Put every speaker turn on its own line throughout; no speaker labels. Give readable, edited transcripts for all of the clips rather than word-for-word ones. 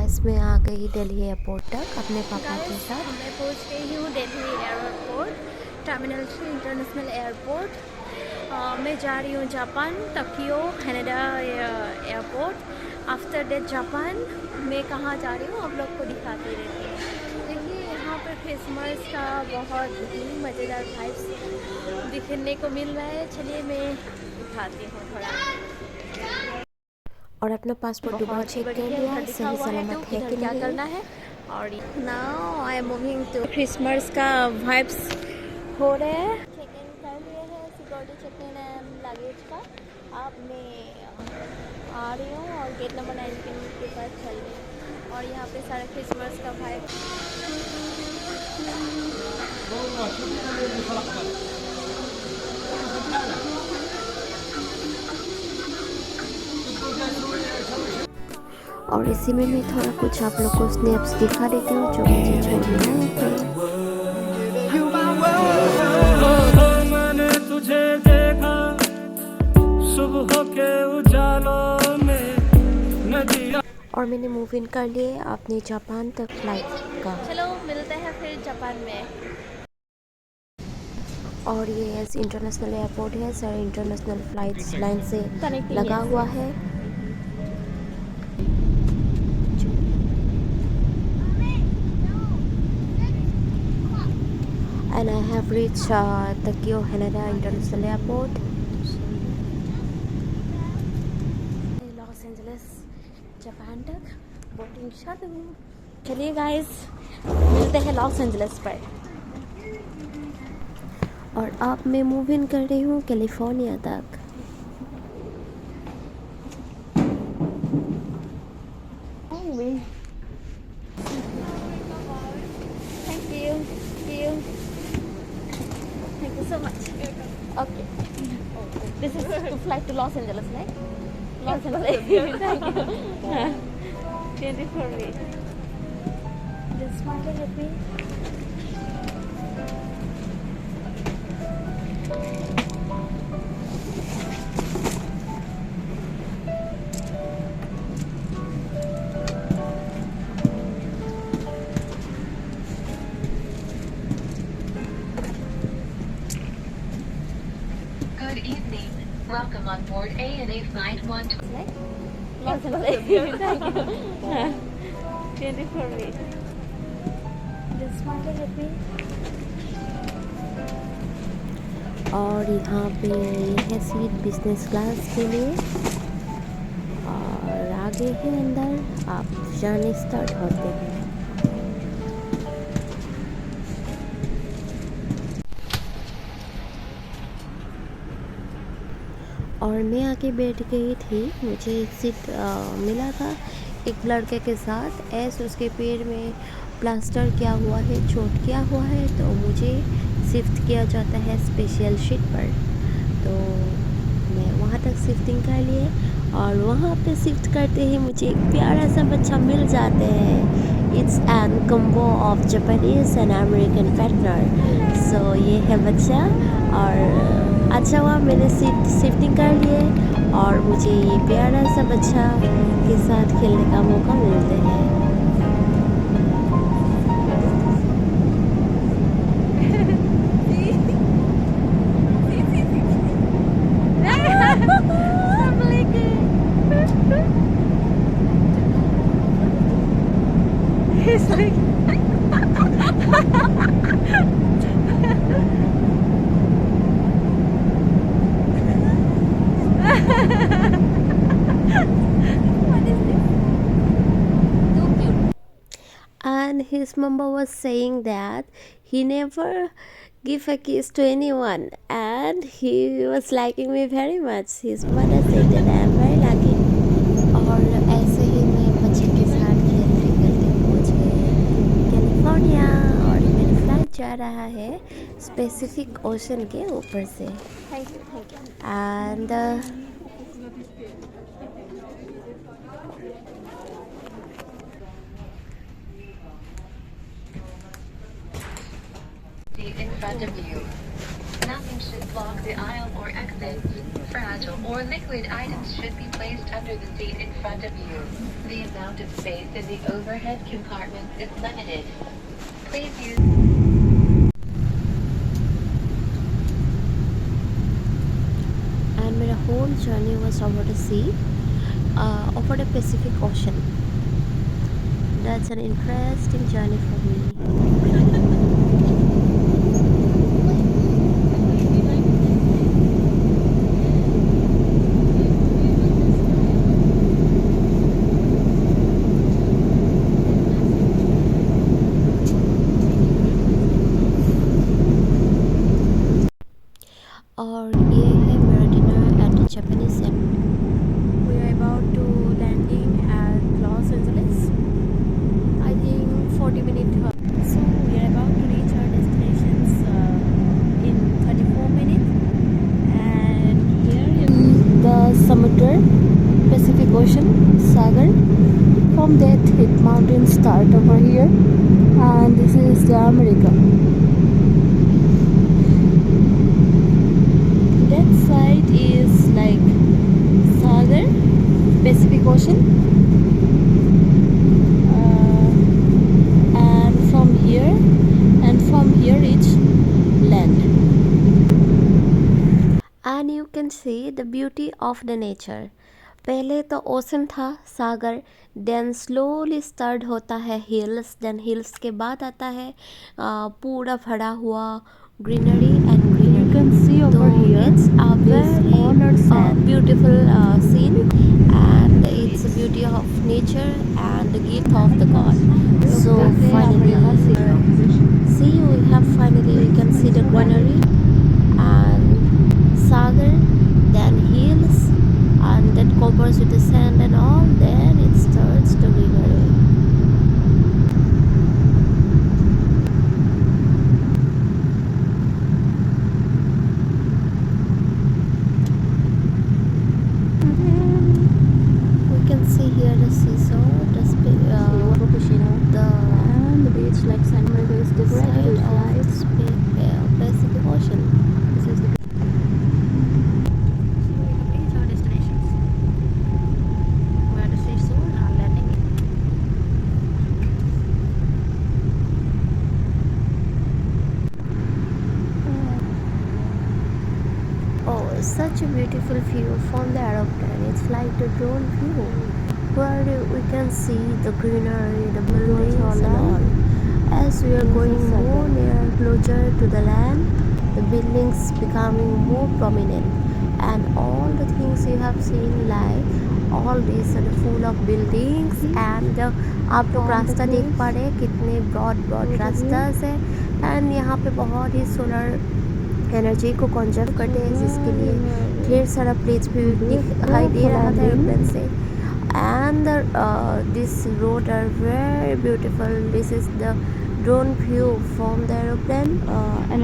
Guys मैं आ गई Delhi airport तक अपने पापा के साथ।
मैं पहुंच गई हूँ Delhi airport, terminal 3 international airport. मैं जा रही हूँ Japan, Tokyo Haneda airport. After that Japan मैं कहाँ जा रही हूँ आप लोग को दिखाती रहती हूँ। देखिए यहाँ पर क्रिसमस का बहुत ही मज़ेदार वाइब्स दिखने को मिल रहा है। चलिए मैं दिखाती हूँ थोड़ा।
और अपना पासपोर्ट दोबारा चेक कर लिया,
लिखा
सही
हुआ है
सलामत है
इधर
कि
क्या
नहीं।
करना है। और now I am moving to Christmas का वाइब्स हो रहे हैं। चेक इन कर लिए हैं, सिक्योरिटी चेक इन लगेज का। अब मैं आ रही हूँ और गेट नंबर 19 के पास चल रही हूँ। और यहाँ पे सारा क्रिसमस का वाइब।
और इसी में मैं थोड़ा कुछ आप लोग को स्नैप्स दिखा देती हूँ जो मुझे छोड़ने आए थे।
मैंने तुझे देखा सुबह के उजालों में नदियाँ।
और मैंने मूव इन कर लिए अपने जापान तक फ्लाइट का।
चलो मिलते हैं फिर जापान में।
और ये इंटरनेशनल एयरपोर्ट है, सारे इंटरनेशनल फ्लाइट्स लाइन से
कनेक्टिंग
लगा हुआ है। And I have reached Tokyo Haneda International Airport.
Los Angeles Japan तक बोटिंग शुरू। चलिए गाइस मिलते हैं लॉस एंजलिस पर।
और अब मैं मूव इन कर रही हूँ कैलिफोर्निया तक।
Thank you so much. Okay. This is to fly to Los Angeles, right? Los Angeles. Thank you. 24 minutes. This one will be.
Good evening. Welcome on board ANA Flight 120.
Los Angeles. Thank you. 24 minutes. This one will be.
और यहाँ पे ये है seat business class के लिए। और आगे है अंदर, आप जाने स्टार्ट होते हैं। और मैं आके बैठ गई थी, मुझे एक सीट मिला था एक लड़के के साथ। ऐसे उसके पैर में प्लास्टर किया हुआ है, चोट किया हुआ है, तो मुझे शिफ्ट किया जाता है स्पेशल शीट पर। तो मैं वहाँ तक शिफ्टिंग कर लिए और वहाँ पे शिफ्ट करते ही मुझे एक प्यारा सा बच्चा मिल जाते हैं। It's an combo of Japanese and American partner. So ये है बच्चा। और अच्छा हुआ मैंने सीट शिफ्टिंग कर लिए और मुझे ये प्यारा सा बच्चा के साथ खेलने का मौका मिलते हैं।
He's like
And his mama was saying that he never give a kiss to anyone and he was liking me very much. His mother said that I am very lucky. और ऐसे ही मैं बच्चे के साथ खेलते खेलते पहुँचे कैलिफोर्निया। और मेरी फ्लाइट जा रहा है स्पेसिफिक ओशन के ऊपर से।
thank you.
And
In front of you. Nothing should block the aisle or exit. Fragile or liquid items should be placed under the seat in front of you. The amount of space in the overhead compartments is limited. Please use
And my whole journey was over the sea, over the Pacific Ocean. That's an interesting journey for me. और ये है मेरा dinner eight Japanese and
We are about to landing at Los Angeles. I think 40 minutes. So we are about to reach our destinations in 34 minutes. And here is
the Samudra, Pacific Ocean, Sagar. From that it mountains start over here, and this is the America. That side is like Sagar, Pacific Ocean, and from here it's land. And you can see the beauty of the nature. पहले तो ocean था सागर, then slowly start होता है hills, then hills के बाद आता है पूरा भरा हुआ greenery and greenery. You can see over here it's a very beautiful scene, and it's the beauty of nature and the gift of the God. So finally see, we can see the greenery and Sagar, then hills, and that covers with the sand and all, then it starts the greenery. We can see here the seesaw, and the beach like San Marino is decorated with Pacific Ocean. This is the such a beautiful view from the aeroplane. It's like the drone view where we can see the greenery, the buildings and all. As we are going more near closer to the land, the buildings becoming more prominent, and all the things you have seen, like all these are full of buildings. And आप लोग रास्ता देख पा रहे हैं कितने broad रास्ता है, एंड यहाँ पे बहुत ही सोलर एनर्जी को कंजर्व करते हैं, जिसके लिए ढेर सारा प्लेस भी दिखाई दे रहा था एयरप्लेन से. And this road are very beautiful. This is the drone view from the aeroplane, and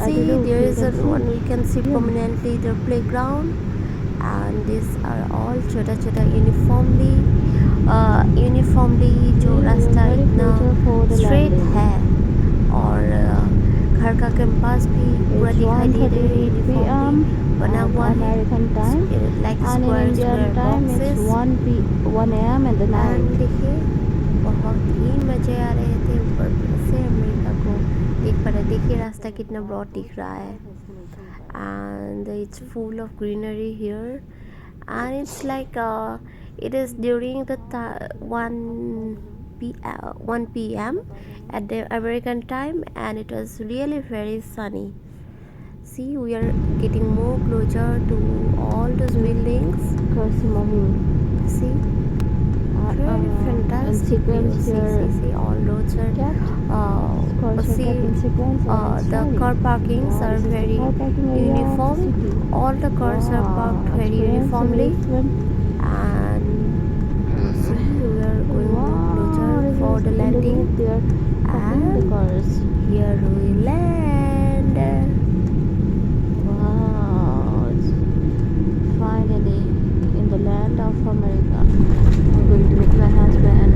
see there is one we can see prominently the playground, and these are all छोटा uniformly जो रास्ता इतना straight है, और घर का campus भी पूरा दिखाई दे रहे हैं यूनिफॉर्मली बना हुआ है, like square boxes. 1 AM and देखिए बहुत ही मज़े आ रहे थे ऊपर से अमेरिका को देख पा रहे. देखिए रास्ता कितना ब्रॉड दिख रहा है, and it's full of greenery here, and it's like it is during the 1 p.m. at the American time, and it was really very sunny. See, we are getting more closer to all those buildings. See, very fantastic view. See, all roads are the car parkings are very uniform. All the cars are parked very uniformly, and see, we are going closer for the landing, and here we land. Wow, finally in the land of America. I'm going to meet my husband.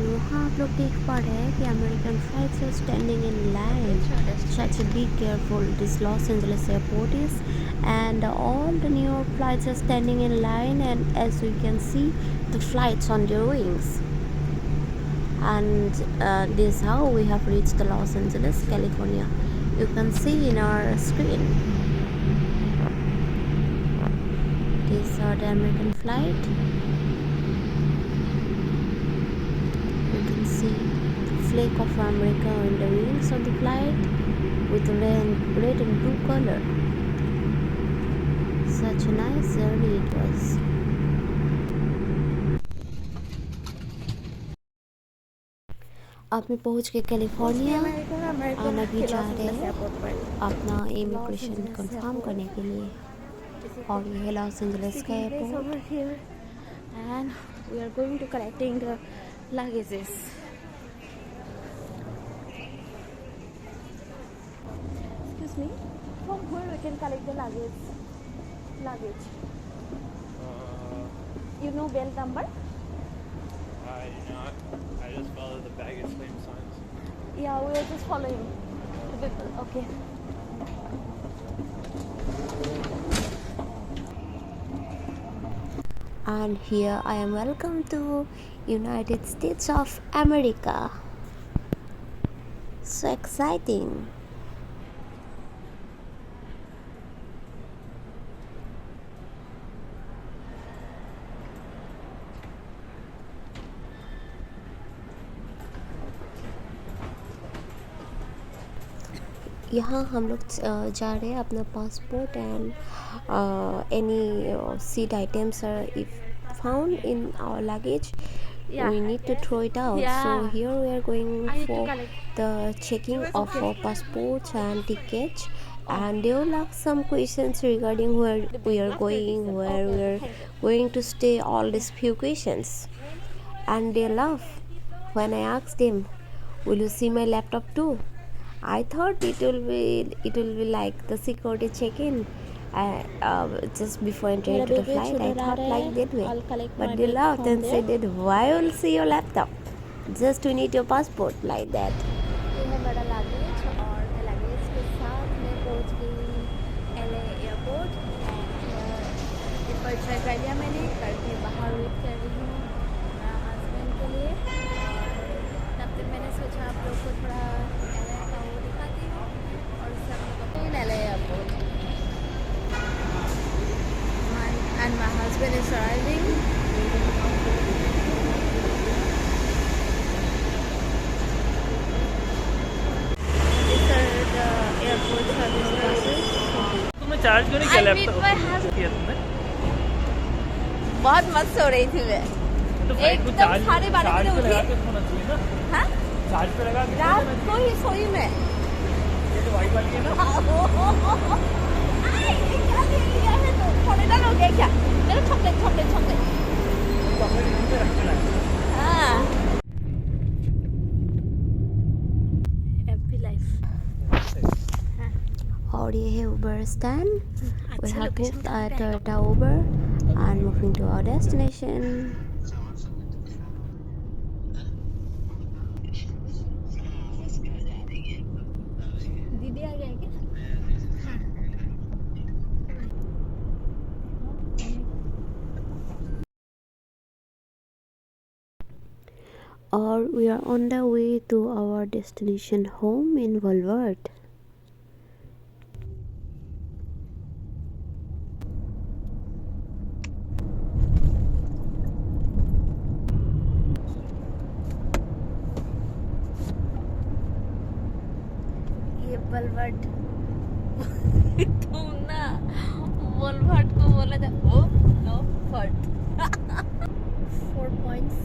और वहाँ आप लोग देख पा रहे हैं कि American flights are standing in line. Such a big careful this Los Angeles airport is, and all the New York flights are standing in line, and as we can see the flights on their wings. And this is how we have reached the Los Angeles, California. You can see in our screen. These are the American flight. You can see the flag of America in the wings of the flight with red and blue color. Such a nice journey it was. अब मैं पहुंच गए California और अभी जा रहे हैं अपना इमिग्रेशन कंफर्म करने के लिए. और ये है लॉस एंजलिस का airport.
And we are going to collecting the luggages. Excuse me, from where we can collect the luggage? You know belt number?
I do not. I just follow the baggage claim signs.
Yeah, we are just following the people. Okay.
And here I am welcome to United States of America. So exciting. यहाँ हम लोग जा रहे हैं अपना passport and any seat items are if found in our luggage we need to throw it out. So here we are going for the checking of our passports and tickets, and they will ask some questions regarding where we are going, where we are going to stay, all these few questions. And they laugh when I ask them, will you see my laptop too? I thought it will be like the security check-in just before entering to the flight. I thought like that way, but they laughed and said that why will see your laptop? Just we need your passport like that.
ये है मेरा luggage और luggage के साथ मैं पहुंच गई LA airport. Departure कर लिया मैंने, करके बाहर वेट कर रही हूँ मेरा हस्बैंड के लिए. और तब तक मैंने सोचा आप लोग को थोड़ा LA का वो दिखाती हूँ. और सब LA airport. And my husband is arriving. These are the airport service buses.
तुम्हें चार्ज क्यों नहीं किया
I meet my husband.
किया तुमने?
बहुत मस्त हो रही थी मैं.
तो फ्लाइट को
एकदम 12:30 बजे
पे लगा
उठी.
के सोना चाहिए ना.
हाँ?
चार्ज पे लगा के
रात को ही सोई मैं.
ये तो वाइट वाली है ना.
आई, ये क्या ले लिया है तो थोड़े डाल हो गया क्या? मेरा चॉकलेट.
चॉकलेट इधर पे रख के लाया.
हाँ. Happy life.
और ये है उबर stand. We have booked a Toyota Uber and moving to our destination.
दीदी आ गया क्या?
Or we are on the way to our destination home in Valverde.
ये बलवट. तुम ना वोलवर्ट को बोला था. ओ नो फर्ट. 4 points.